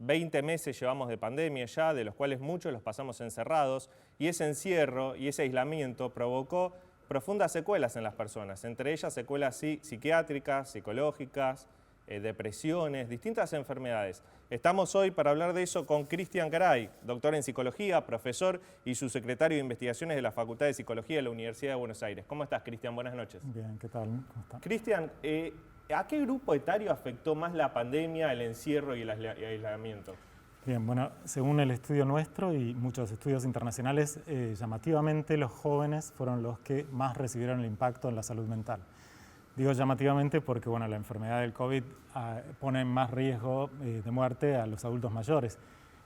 20 meses llevamos de pandemia ya, de los cuales muchos los pasamos encerrados, y ese encierro y ese aislamiento provocó profundas secuelas en las personas, entre ellas secuelas psiquiátricas, psicológicas, depresiones, distintas enfermedades. Estamos hoy para hablar de eso con Cristian Garay, doctor en psicología, profesor y subsecretario de investigaciones de la Facultad de Psicología de la Universidad de Buenos Aires. ¿Cómo estás, Cristian? Buenas noches. Bien, ¿qué tal? ¿Cómo estás? Cristian, ¿a qué grupo etario afectó más la pandemia, el encierro y el aislamiento? Bien, bueno, según el estudio nuestro y muchos estudios internacionales, llamativamente los jóvenes fueron los que más recibieron el impacto en la salud mental. Digo llamativamente porque bueno, la enfermedad del COVID pone en más riesgo de muerte a los adultos mayores.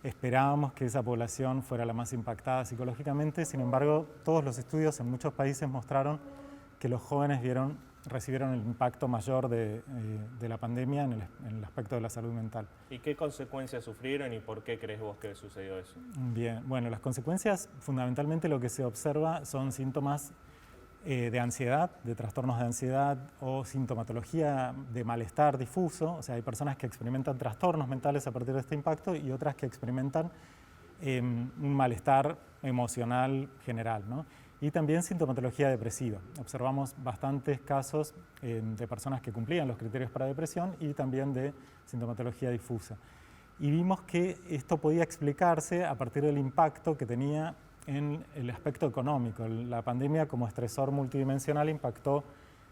Esperábamos que esa población fuera la más impactada psicológicamente, sin embargo, todos los estudios en muchos países mostraron que los jóvenes recibieron el impacto mayor de la pandemia en el aspecto de la salud mental. ¿Y qué consecuencias sufrieron y por qué crees vos que sucedió eso? Bien, bueno, las consecuencias, fundamentalmente lo que se observa son síntomas de ansiedad, de trastornos de ansiedad o sintomatología de malestar difuso. O sea, hay personas que experimentan trastornos mentales a partir de este impacto y otras que experimentan un malestar emocional general, ¿no? Y también sintomatología depresiva. Observamos bastantes casos de personas que cumplían los criterios para depresión y también de sintomatología difusa. Y vimos que esto podía explicarse a partir del impacto que tenía en el aspecto económico. La pandemia como estresor multidimensional impactó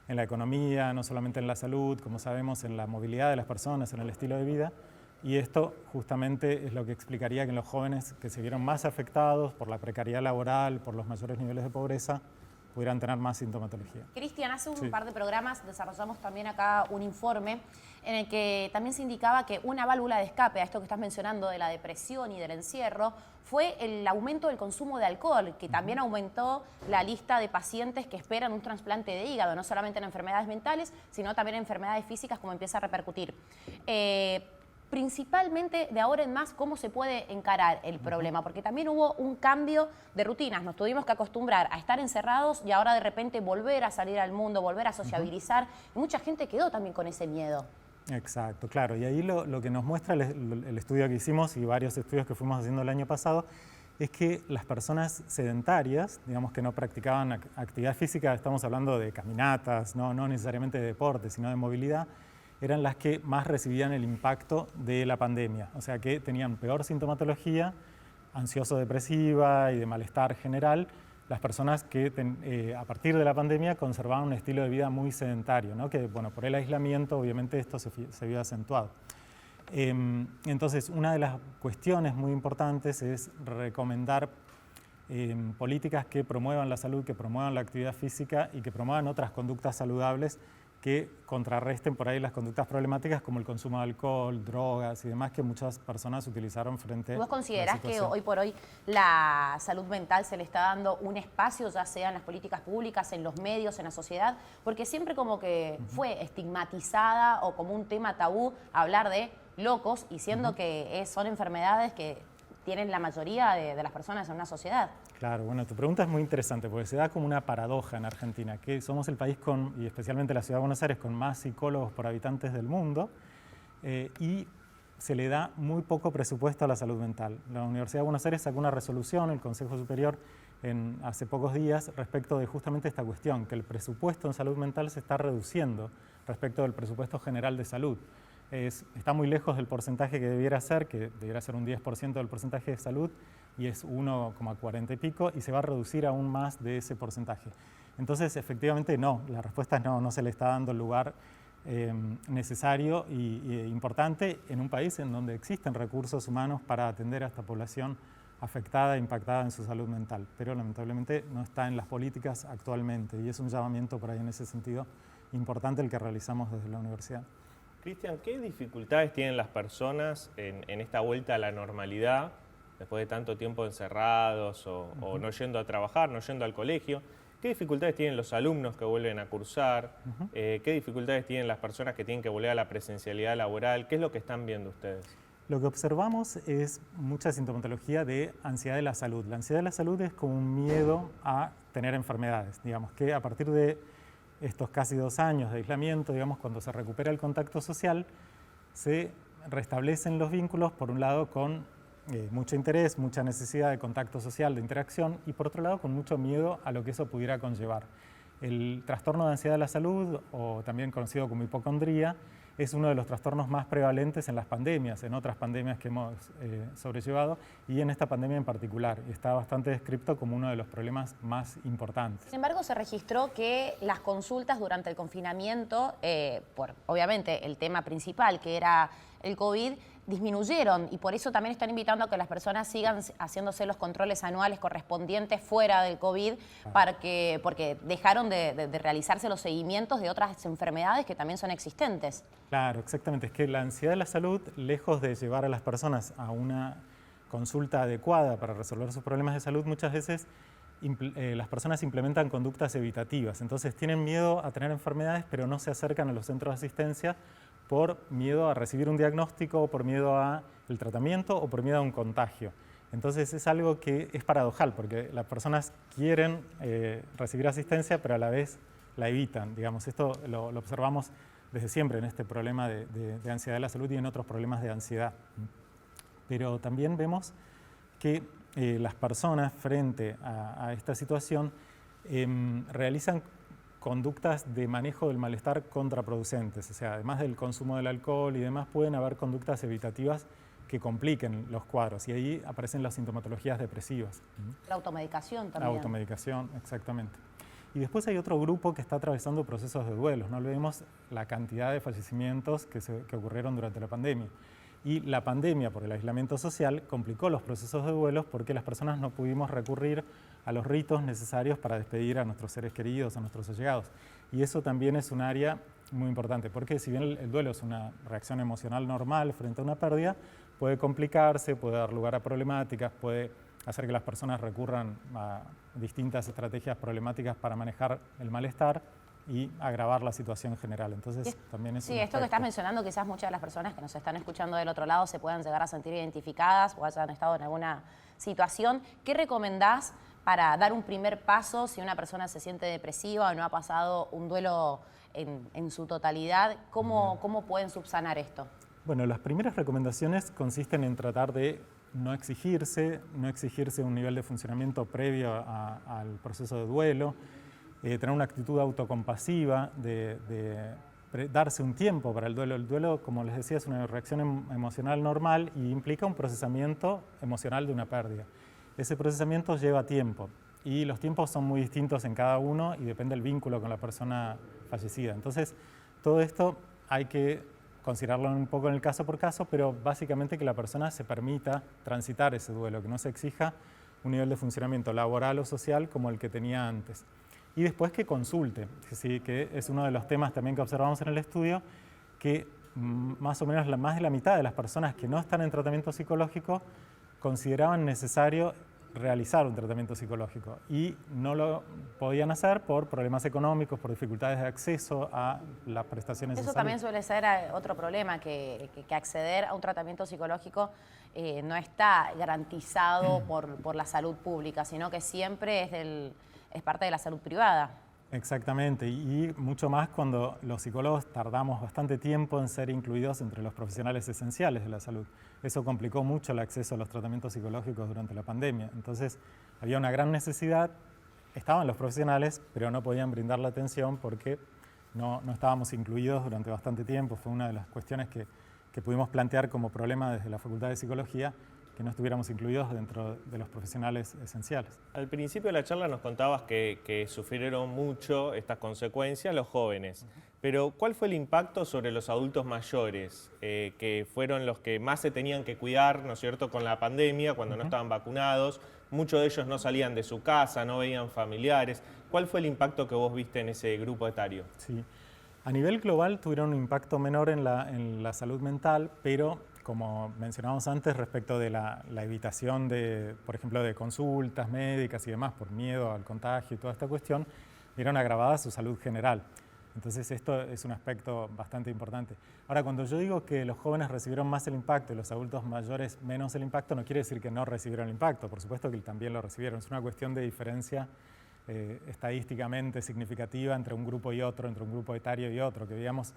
en la economía, no solamente en la salud, como sabemos, en la movilidad de las personas, en el estilo de vida. Y esto justamente es lo que explicaría que en los jóvenes que se vieron más afectados por la precariedad laboral, por los mayores niveles de pobreza, pudieran tener más sintomatología. Cristian, hace un par de programas desarrollamos también acá un informe en el que también se indicaba que una válvula de escape a esto que estás mencionando de la depresión y del encierro fue el aumento del consumo de alcohol, que también aumentó la lista de pacientes que esperan un trasplante de hígado, no solamente en enfermedades mentales, sino también en enfermedades físicas, como empieza a repercutir. Principalmente de ahora en más, ¿cómo se puede encarar el problema? Porque también hubo un cambio de rutinas, nos tuvimos que acostumbrar a estar encerrados y ahora de repente volver a salir al mundo, volver a sociabilizar, y mucha gente quedó también con ese miedo. Exacto, claro, y ahí lo que nos muestra el estudio que hicimos y varios estudios que fuimos haciendo el año pasado es que las personas sedentarias, digamos que no practicaban actividad física, estamos hablando de caminatas, no necesariamente de deporte, sino de movilidad, eran las que más recibían el impacto de la pandemia, o sea que tenían peor sintomatología, ansioso-depresiva y de malestar general, las personas que a partir de la pandemia conservaban un estilo de vida muy sedentario, ¿no? Que bueno, por el aislamiento obviamente esto se vio acentuado. Entonces, una de las cuestiones muy importantes es recomendar políticas que promuevan la salud, que promuevan la actividad física y que promuevan otras conductas saludables que contrarresten por ahí las conductas problemáticas como el consumo de alcohol, drogas y demás que muchas personas utilizaron frente a la ¿Vos considerás situación? que hoy por hoy la salud mental se le está dando un espacio, ya sea en las políticas públicas, en los medios, en la sociedad? Porque siempre como que fue estigmatizada o como un tema tabú hablar de locos, y siendo que son enfermedades que tienen la mayoría de las personas en una sociedad. Claro, bueno, tu pregunta es muy interesante porque se da como una paradoja en Argentina, que somos el país y especialmente la Ciudad de Buenos Aires, con más psicólogos por habitantes del mundo y se le da muy poco presupuesto a la salud mental. La Universidad de Buenos Aires sacó una resolución, el Consejo Superior, hace pocos días, respecto de justamente esta cuestión, que el presupuesto en salud mental se está reduciendo respecto del presupuesto general de salud. Está muy lejos del porcentaje que debiera ser un 10% del porcentaje de salud, y es 1,40 y pico, y se va a reducir aún más de ese porcentaje. Entonces, efectivamente, no, la respuesta es no se le está dando el lugar necesario e importante en un país en donde existen recursos humanos para atender a esta población afectada e impactada en su salud mental, pero lamentablemente no está en las políticas actualmente, y es un llamamiento por ahí en ese sentido importante el que realizamos desde la universidad. Cristian, ¿qué dificultades tienen las personas en esta vuelta a la normalidad, después de tanto tiempo encerrados o no yendo a trabajar, no yendo al colegio? ¿Qué dificultades tienen los alumnos que vuelven a cursar? ¿Qué dificultades tienen las personas que tienen que volver a la presencialidad laboral? ¿Qué es lo que están viendo ustedes? Lo que observamos es mucha sintomatología de ansiedad de la salud. La ansiedad de la salud es como un miedo a tener enfermedades, digamos, que a partir de estos casi 2 años de aislamiento, digamos, cuando se recupera el contacto social, se restablecen los vínculos, por un lado, con mucho interés, mucha necesidad de contacto social, de interacción, y por otro lado, con mucho miedo a lo que eso pudiera conllevar. El trastorno de ansiedad de la salud, o también conocido como hipocondría, es uno de los trastornos más prevalentes en las pandemias, en otras pandemias que hemos sobrellevado, y en esta pandemia en particular. Está bastante descrito como uno de los problemas más importantes. Sin embargo, se registró que las consultas durante el confinamiento, por obviamente el tema principal, que era el COVID, disminuyeron, y por eso también están invitando a que las personas sigan haciéndose los controles anuales correspondientes fuera del COVID, porque dejaron de realizarse los seguimientos de otras enfermedades que también son existentes. Claro, exactamente. Es que la ansiedad de la salud, lejos de llevar a las personas a una consulta adecuada para resolver sus problemas de salud, muchas veces las personas implementan conductas evitativas. Entonces tienen miedo a tener enfermedades, pero no se acercan a los centros de asistencia por miedo a recibir un diagnóstico, por miedo al tratamiento o por miedo a un contagio. Entonces es algo que es paradojal, porque las personas quieren recibir asistencia, pero a la vez la evitan. Digamos, esto lo observamos desde siempre en este problema de ansiedad de la salud y en otros problemas de ansiedad. Pero también vemos que las personas frente a esta situación realizan conductas de manejo del malestar contraproducentes. O sea, además del consumo del alcohol y demás, pueden haber conductas evitativas que compliquen los cuadros, y ahí aparecen las sintomatologías depresivas. La automedicación también. La automedicación, exactamente. Y después hay otro grupo que está atravesando procesos de duelo. No olvidemos la cantidad de fallecimientos que ocurrieron durante la pandemia. Y la pandemia, por el aislamiento social, complicó los procesos de duelo porque las personas no pudimos recurrir a los ritos necesarios para despedir a nuestros seres queridos, a nuestros allegados. Y eso también es un área muy importante, porque si bien el duelo es una reacción emocional normal frente a una pérdida, puede complicarse, puede dar lugar a problemáticas, puede hacer que las personas recurran a distintas estrategias problemáticas para manejar el malestar y agravar la situación general. Entonces, también es sí, esto que estás mencionando, quizás muchas de las personas que nos están escuchando del otro lado se puedan llegar a sentir identificadas o hayan estado en alguna situación. ¿Qué recomendás para dar un primer paso si una persona se siente depresiva o no ha pasado un duelo en su totalidad? ¿Cómo pueden subsanar esto? Bueno, las primeras recomendaciones consisten en tratar de no exigirse un nivel de funcionamiento previo al proceso de duelo, tener una actitud autocompasiva, de darse un tiempo para el duelo. El duelo, como les decía, es una reacción emocional normal y implica un procesamiento emocional de una pérdida. Ese procesamiento lleva tiempo y los tiempos son muy distintos en cada uno y depende del vínculo con la persona fallecida. Entonces, todo esto hay que considerarlo un poco en el caso por caso, pero básicamente que la persona se permita transitar ese duelo, que no se exija un nivel de funcionamiento laboral o social como el que tenía antes. Y después que consulte, que es uno de los temas también que observamos en el estudio, que más o menos más de la mitad de las personas que no están en tratamiento psicológico consideraban necesario realizar un tratamiento psicológico y no lo podían hacer por problemas económicos, por dificultades de acceso a las prestaciones de salud. Eso también suele ser otro problema, que acceder a un tratamiento psicológico no está garantizado por la salud pública, sino que siempre es parte de la salud privada. Exactamente, y mucho más cuando los psicólogos tardamos bastante tiempo en ser incluidos entre los profesionales esenciales de la salud. Eso complicó mucho el acceso a los tratamientos psicológicos durante la pandemia. Entonces, había una gran necesidad, estaban los profesionales, pero no podían brindar la atención porque no estábamos incluidos durante bastante tiempo. Fue una de las cuestiones que pudimos plantear como problema desde la Facultad de Psicología, que no estuviéramos incluidos dentro de los profesionales esenciales. Al principio de la charla nos contabas que sufrieron mucho estas consecuencias los jóvenes, pero ¿cuál fue el impacto sobre los adultos mayores, que fueron los que más se tenían que cuidar, ¿no es cierto?, con la pandemia, cuando no estaban vacunados? Muchos de ellos no salían de su casa, no veían familiares. ¿Cuál fue el impacto que vos viste en ese grupo etario? Sí, a nivel global tuvieron un impacto menor en la salud mental, pero como mencionábamos antes, respecto de la evitación de, por ejemplo, de consultas médicas y demás por miedo al contagio y toda esta cuestión, vieron agravada su salud general. Entonces esto es un aspecto bastante importante. Ahora, cuando yo digo que los jóvenes recibieron más el impacto y los adultos mayores menos el impacto, no quiere decir que no recibieron el impacto. Por supuesto que también lo recibieron. Es una cuestión de diferencia estadísticamente significativa entre un grupo y otro, entre un grupo etario y otro, que digamos,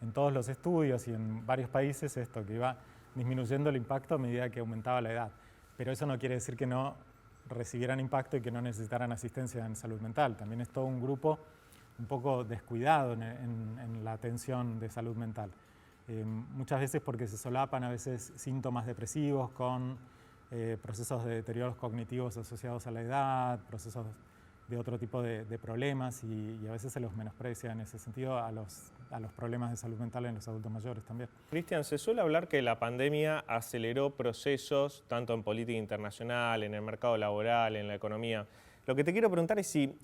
en todos los estudios y en varios países esto, que iba disminuyendo el impacto a medida que aumentaba la edad. Pero eso no quiere decir que no recibieran impacto y que no necesitaran asistencia en salud mental. También es todo un grupo un poco descuidado en la atención de salud mental. Muchas veces porque se solapan a veces síntomas depresivos con procesos de deterioros cognitivos asociados a la edad, procesos de otro tipo de problemas y a veces se los menosprecia en ese sentido a los problemas de salud mental en los adultos mayores también. Cristian, se suele hablar que la pandemia aceleró procesos tanto en política internacional, en el mercado laboral, en la economía. Lo que te quiero preguntar es si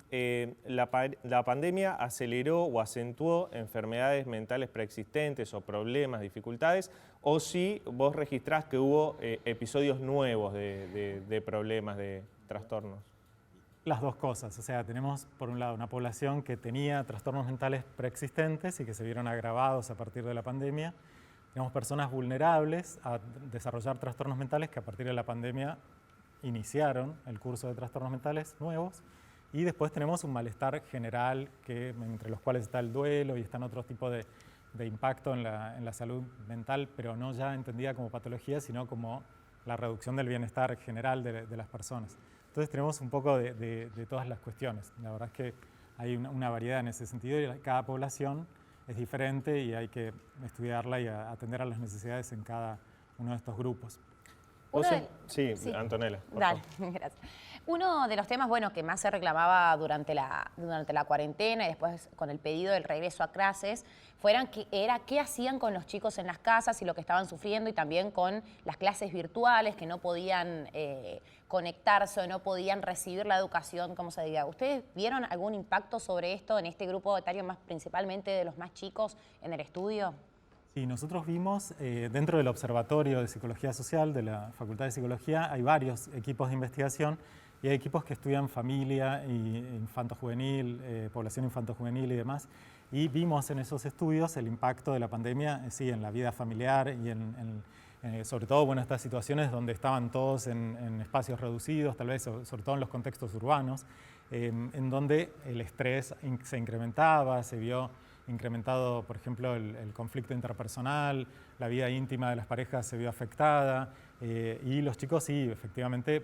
la pandemia aceleró o acentuó enfermedades mentales preexistentes o problemas, dificultades, o si vos registrás que hubo episodios nuevos de problemas, de trastornos. Las dos cosas, o sea, tenemos por un lado una población que tenía trastornos mentales preexistentes y que se vieron agravados a partir de la pandemia. Tenemos personas vulnerables a desarrollar trastornos mentales que a partir de la pandemia iniciaron el curso de trastornos mentales nuevos. Y después tenemos un malestar general, entre los cuales está el duelo y están otros tipos de impacto en la salud mental, pero no ya entendida como patología, sino como la reducción del bienestar general de las personas. Entonces tenemos un poco de todas las cuestiones. La verdad es que hay una variedad en ese sentido y cada población es diferente y hay que estudiarla y atender a las necesidades en cada uno de estos grupos. Sí, Antonella. Dale, gracias. Uno de los temas que más se reclamaba durante la cuarentena y después con el pedido del regreso a clases era qué hacían con los chicos en las casas y lo que estaban sufriendo y también con las clases virtuales que no podían conectarse o no podían recibir la educación, como se diga. ¿Ustedes vieron algún impacto sobre esto en este grupo etario, principalmente de los más chicos, en el estudio? Sí, nosotros vimos dentro del Observatorio de Psicología Social de la Facultad de Psicología hay varios equipos de investigación y hay equipos que estudian familia y infanto-juvenil, población infanto-juvenil y demás. Y vimos en esos estudios el impacto de la pandemia en la vida familiar y sobre todo estas situaciones donde estaban todos en espacios reducidos, tal vez sobre todo en los contextos urbanos, en donde el estrés se incrementaba, se vio incrementado, por ejemplo, el conflicto interpersonal, la vida íntima de las parejas se vio afectada y los chicos sí, efectivamente,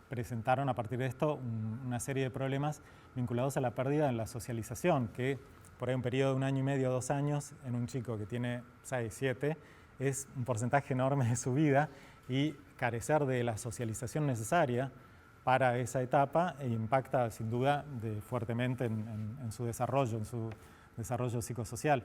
presentaron a partir de esto una serie de problemas vinculados a la pérdida en la socialización, que por ahí un periodo de 1 año y medio, 2 años, en un chico que tiene 6, 7, es un porcentaje enorme de su vida y carecer de la socialización necesaria para esa etapa impacta sin duda fuertemente en su desarrollo, desarrollo psicosocial.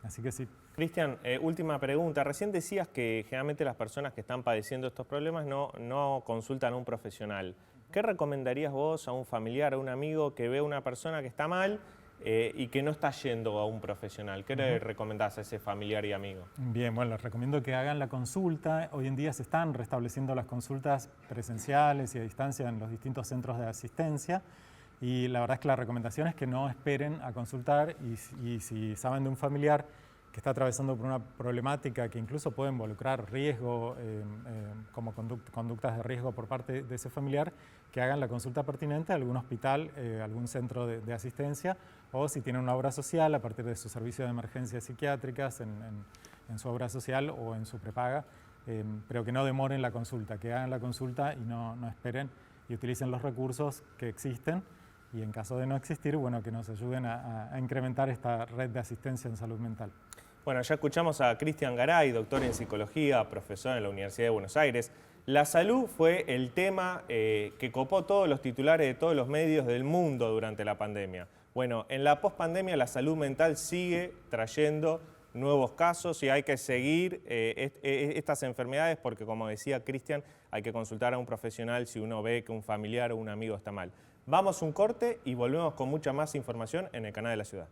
Así que sí. Cristian, última pregunta. Recién decías que generalmente las personas que están padeciendo estos problemas no consultan a un profesional. ¿Qué recomendarías vos a un familiar, a un amigo que ve a una persona que está mal y que no está yendo a un profesional? ¿Qué le recomendás a ese familiar y amigo? Bien, les recomiendo que hagan la consulta. Hoy en día se están restableciendo las consultas presenciales y a distancia en los distintos centros de asistencia. Y la verdad es que la recomendación es que no esperen a consultar y si saben de un familiar que está atravesando por una problemática que incluso puede involucrar riesgo, como conductas de riesgo por parte de ese familiar, que hagan la consulta pertinente a algún hospital, algún centro de asistencia, o si tienen una obra social a partir de su servicio de emergencias psiquiátricas en su obra social o en su prepaga, pero que no demoren la consulta, que hagan la consulta y no esperen y utilicen los recursos que existen. Y en caso de no existir, que nos ayuden a incrementar esta red de asistencia en salud mental. Bueno, ya escuchamos a Cristian Garay, doctor en psicología, profesor en la Universidad de Buenos Aires. La salud fue el tema que copó todos los titulares de todos los medios del mundo durante la pandemia. Bueno, en la pospandemia la salud mental sigue trayendo nuevos casos y hay que seguir estas enfermedades porque, como decía Cristian, hay que consultar a un profesional si uno ve que un familiar o un amigo está mal. Vamos a un corte y volvemos con mucha más información en el canal de la ciudad.